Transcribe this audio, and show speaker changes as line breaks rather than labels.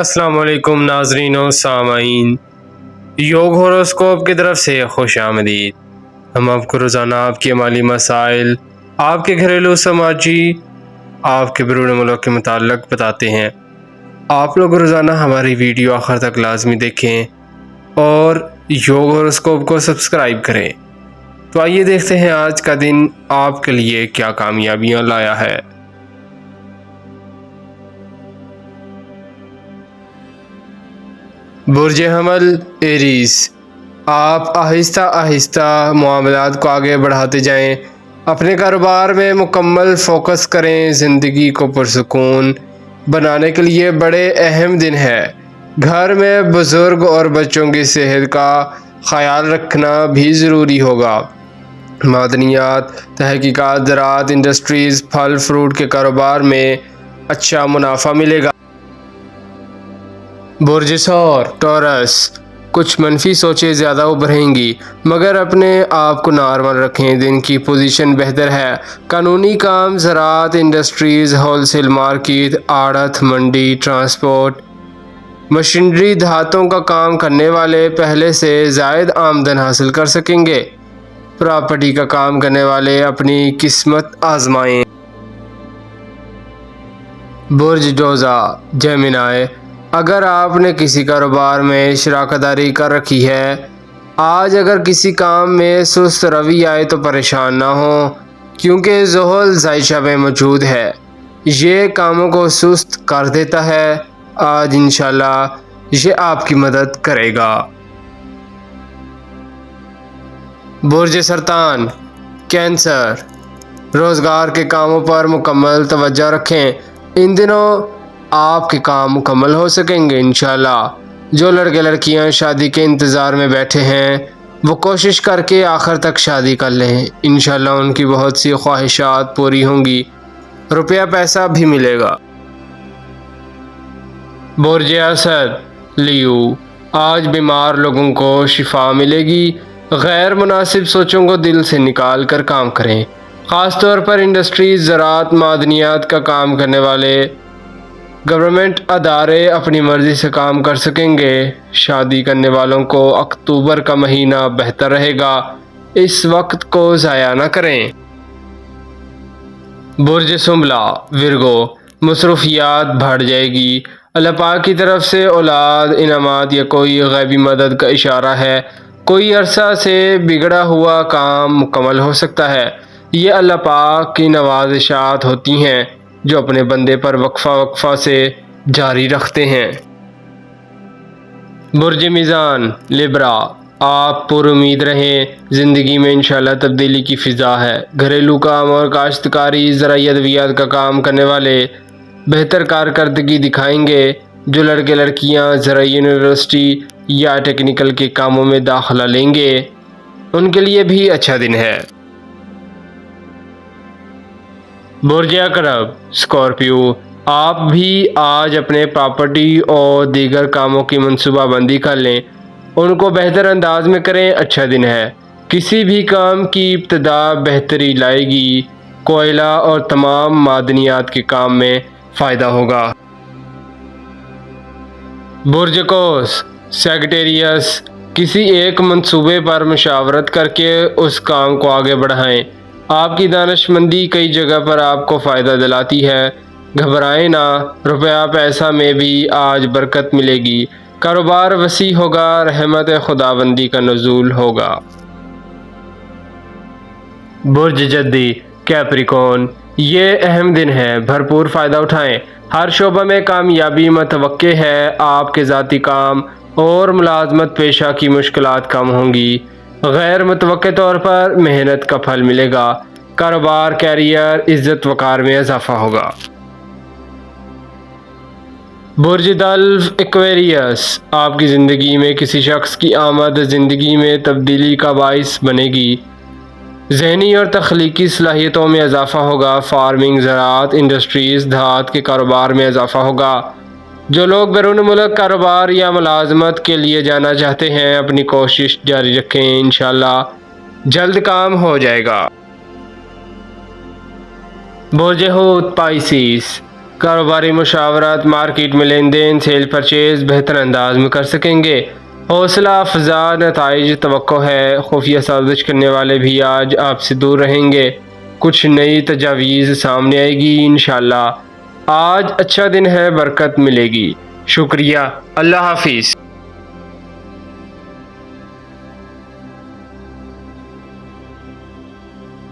السلام علیکم ناظرین و سامعین، یوگ ہوروسکوپ کی طرف سے خوش آمدید۔ ہم آپ کو روزانہ آپ کے مالی مسائل، آپ کے گھریلو سماجی، آپ کے بیرون ملک کے متعلق بتاتے ہیں۔ آپ لوگ روزانہ ہماری ویڈیو آخر تک لازمی دیکھیں اور یوگ ہوروسکوپ کو سبسکرائب کریں۔ تو آئیے دیکھتے ہیں آج کا دن آپ کے لیے کیا کامیابیاں لایا ہے۔ برج حمل ایریز، آپ آہستہ آہستہ معاملات کو آگے بڑھاتے جائیں، اپنے کاروبار میں مکمل فوکس کریں۔ زندگی کو پرسکون بنانے کے لیے بڑے اہم دن ہے۔ گھر میں بزرگ اور بچوں کی صحت کا خیال رکھنا بھی ضروری ہوگا۔ معدنیات، تحقیقات، زراعت، انڈسٹریز، پھل فروٹ کے کاروبار میں اچھا منافع ملے گا۔ برج ثور ٹورس، کچھ منفی سوچیں زیادہ ابھریں گی، مگر اپنے آپ کو نارمل رکھیں۔ دن کی پوزیشن بہتر ہے۔ قانونی کام، زراعت، انڈسٹریز، ہول سیل مارکیٹ، آڑت، منڈی، ٹرانسپورٹ، مشینری، دھاتوں کا کام کرنے والے پہلے سے زائد آمدن حاصل کر سکیں گے۔ پراپرٹی کا کام کرنے والے اپنی قسمت آزمائیں۔ برج جوزا جیمنائی، اگر آپ نے کسی کاروبار میں شراکت داری کر رکھی ہے، آج اگر کسی کام میں سست روی آئے تو پریشان نہ ہوں، کیونکہ زحل ذائشہ میں موجود ہے، یہ کاموں کو سست کر دیتا ہے۔ آج انشاءاللہ یہ آپ کی مدد کرے گا۔ برج سرطان کینسر، روزگار کے کاموں پر مکمل توجہ رکھیں۔ ان دنوں آپ کے کام مکمل ہو سکیں گے انشاءاللہ۔ جو لڑکے لڑکیاں شادی کے انتظار میں بیٹھے ہیں، وہ کوشش کر کے آخر تک شادی کر لیں، انشاءاللہ ان کی بہت سی خواہشات پوری ہوں گی، روپیہ پیسہ بھی ملے گا۔ برج اسد لیو، آج بیمار لوگوں کو شفا ملے گی۔ غیر مناسب سوچوں کو دل سے نکال کر کام کریں، خاص طور پر انڈسٹریز، زراعت، معدنیات کا کام کرنے والے گورنمنٹ ادارے اپنی مرضی سے کام کر سکیں گے۔ شادی کرنے والوں کو اکتوبر کا مہینہ بہتر رہے گا، اس وقت کو ضائع نہ کریں۔ برج سنبلہ ورگو، مصروفیات بڑھ جائے گی۔ اللہ پاک کی طرف سے اولاد، انعامات یا کوئی غیبی مدد کا اشارہ ہے۔ کوئی عرصہ سے بگڑا ہوا کام مکمل ہو سکتا ہے۔ یہ اللہ پاک کی نوازشات ہوتی ہیں جو اپنے بندے پر وقفہ وقفہ سے جاری رکھتے ہیں۔ برج میزان لبرا، آپ پر امید رہیں، زندگی میں انشاءاللہ تبدیلی کی فضا ہے۔ گھریلو کام اور کاشتکاری، زرعی ادویات کا کام کرنے والے بہتر کارکردگی دکھائیں گے۔ جو لڑکے لڑکیاں زرعی یونیورسٹی یا ٹیکنیکل کے کاموں میں داخلہ لیں گے، ان کے لیے بھی اچھا دن ہے۔ برج عقرب اسکارپیو، آپ بھی آج اپنے پراپرٹی اور دیگر کاموں کی منصوبہ بندی کر لیں، ان کو بہتر انداز میں کریں، اچھا دن ہے۔ کسی بھی کام کی ابتدا بہتری لائے گی۔ کوئلہ اور تمام معدنیات کے کام میں فائدہ ہوگا۔ برج قوس سیگیٹیریس، کسی ایک منصوبے پر مشاورت کر کے اس کام کو آگے بڑھائیں۔ آپ کی دانش مندی کئی جگہ پر آپ کو فائدہ دلاتی ہے، گھبرائیں نہ، روپیہ پیسہ میں بھی آج برکت ملے گی۔ کاروبار وسیع ہوگا، رحمت خداوندی کا نزول ہوگا۔ برج جدی کیپریکون، یہ اہم دن ہے، بھرپور فائدہ اٹھائیں، ہر شعبہ میں کامیابی متوقع ہے۔ آپ کے ذاتی کام اور ملازمت پیشہ کی مشکلات کم ہوں گی، غیر متوقع طور پر محنت کا پھل ملے گا۔ کاروبار، کیریئر، عزت وقار میں اضافہ ہوگا۔ برج دلو ایکویریس، آپ کی زندگی میں کسی شخص کی آمد زندگی میں تبدیلی کا باعث بنے گی۔ ذہنی اور تخلیقی صلاحیتوں میں اضافہ ہوگا۔ فارمنگ، زراعت، انڈسٹریز، دھات کے کاروبار میں اضافہ ہوگا۔ جو لوگ بیرون ملک کاروبار یا ملازمت کے لیے جانا چاہتے ہیں، اپنی کوشش جاری رکھیں، انشاءاللہ جلد کام ہو جائے گا۔ برج حوت پائسیس، کاروباری مشاورت، مارکیٹ میں لین دین، سیل پرچیز بہتر انداز میں کر سکیں گے۔ حوصلہ افزا نتائج توقع ہے، خفیہ سازش کرنے والے بھی آج آپ سے دور رہیں گے۔ کچھ نئی تجاویز سامنے آئے گی انشاءاللہ۔ آج اچھا دن ہے، برکت ملے گی۔ شکریہ، اللہ حافظ۔